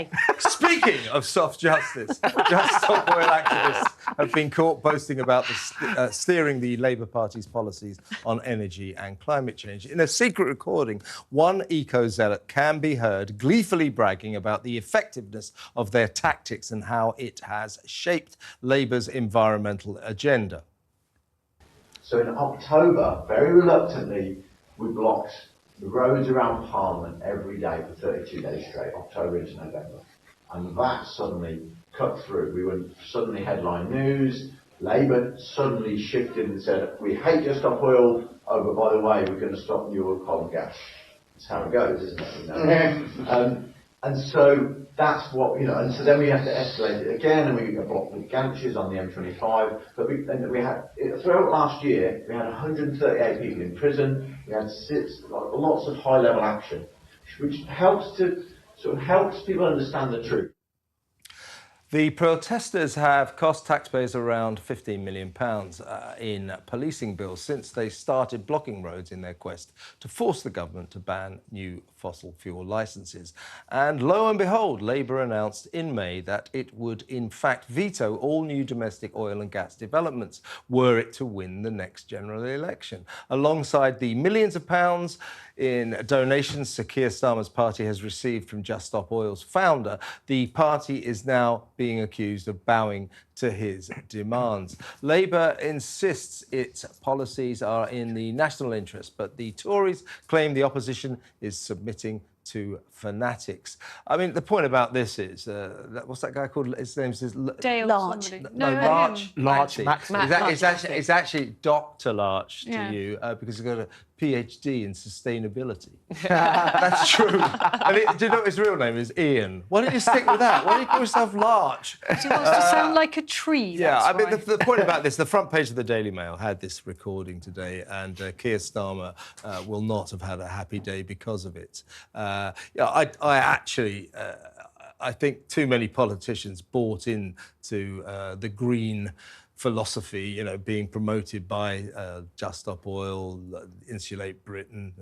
day. Speaking of soft justice, Just Stop Oil activists have been caught boasting about steering the Labour Party's policies on energy and climate change. In a secret recording, one eco-zealot can be heard gleefully bragging about the effectiveness of their tactics and how it has shaped Labour's environmental agenda. So in October, very reluctantly, we blocked the roads around Parliament every day for 32 days straight, October into November. And that suddenly cut through. We were suddenly headline news. Labour suddenly shifted and said, we hate Just Stop Oil, oh, but by the way, we're going to stop new oil, coal and gas. That's how it goes, isn't it? You know? And so that's what, you know, and so then we have to escalate it again, and we blocked the gantries on the M25. But we had, throughout last year, we had 138 people in prison. We had lots of high-level action, which helps people understand the truth. The protesters have cost taxpayers around £15 million in policing bills since they started blocking roads in their quest to force the government to ban new fossil fuel licences. And lo and behold, Labour announced in May that it would in fact veto all new domestic oil and gas developments were it to win the next general election. Alongside the millions of pounds in donations Keir Starmer's party has received from Just Stop Oil's founder, the party is now being accused of bowing to his demands. Labour insists its policies are in the national interest, but the Tories claim the opposition is submitting to fanatics. I mean, the point about this is, what's that guy called? His name is Larch. Larch Maxey. It's actually Dr. Larch to you because he's got a PhD in sustainability. That's true. And do you know what his real name is? Ian. Why don't you stick with that? Why don't you call yourself Larch? He wants to sound like a tree. Yeah, I mean, the point about this, the front page of the Daily Mail had this recording today, and Keir Starmer will not have had a happy day because of it. I think too many politicians bought into the green philosophy, you know, being promoted by Just Stop Oil, Insulate Britain,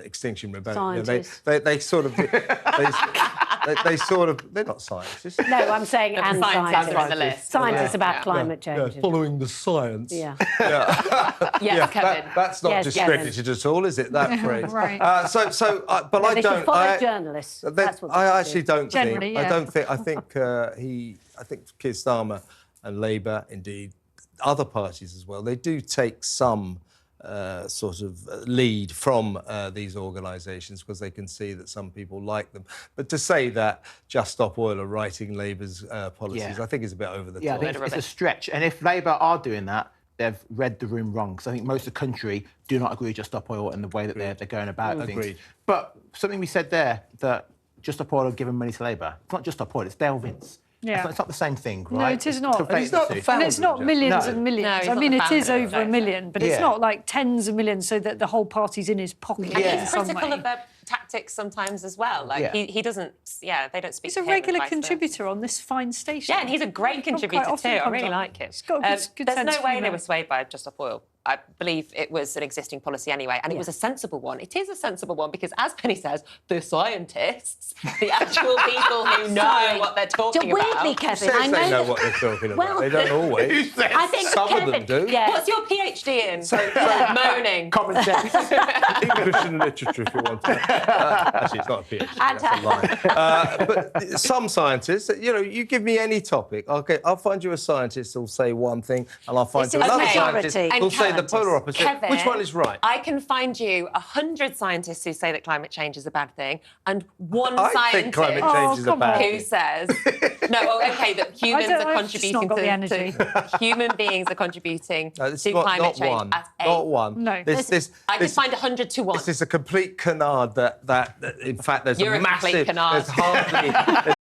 Extinction Rebellion. You know, they sort of... They sort of... They're not scientists. No, I'm saying and scientists. Are on the list. Scientists about climate change. Yeah, following the science. Yeah. Yes, Kevin. That's not distributed at all, is it, that phrase? Right. But I don't... follow journalists. That's what I actually don't Generally, think... I don't think... I think Keir Starmer and Labour, indeed, other parties as well, they do take some sort of lead from these organisations because they can see that some people like them. But to say that Just Stop Oil are writing Labour's policies, I think is a bit over the top. Yeah, I think it's a stretch. And if Labour are doing that, they've read the room wrong. Because I think most of the country do not agree with Just Stop Oil and the way that they're going about things. Agreed. But something we said there, that Just Stop Oil are giving money to Labour. It's not Just Stop Oil, it's Dale Vince. Yeah. It's not the same thing, right? No, it is not. And he's not the founder, and it's not millions and millions. No, he's I not mean, the it is founder, over a million, but it's not like tens of millions so that the whole party's in his pocket. And in he's some critical way. of their tactics sometimes as well. Like, he doesn't... Yeah, they don't speak He's to a him. regular contributor on this fine station. Yeah, and he's a great contributor too. I really like him. He's got a good There's sense no of way humour. they were swayed by Just Stop Oil. I believe it was an existing policy anyway, and it was a sensible one. It is a sensible one because, as Penny says, the scientists, the actual people who know what they're talking about... Weirdly, Kevin, I know what they're talking about. Well, they don't always. I think some Kevin, of them do. Yeah. What's your PhD in? Moaning. Common sense. English and literature, if you want to. Actually, it's not a PhD, that's a lie. But some scientists, you know, you give me any topic, I'll find you a scientist who'll say one thing, and I'll find you another scientist who'll say the polar opposite. Kevin, which one is right? I can find you 100 scientists who say that climate change is a bad thing, and one I scientist think climate change is a bad who thing. says that humans are contributing to human beings are contributing to climate change. Not one. No. I could find 100 to 1. This is a complete canard that in fact, there's You're a massive... complete canard. There's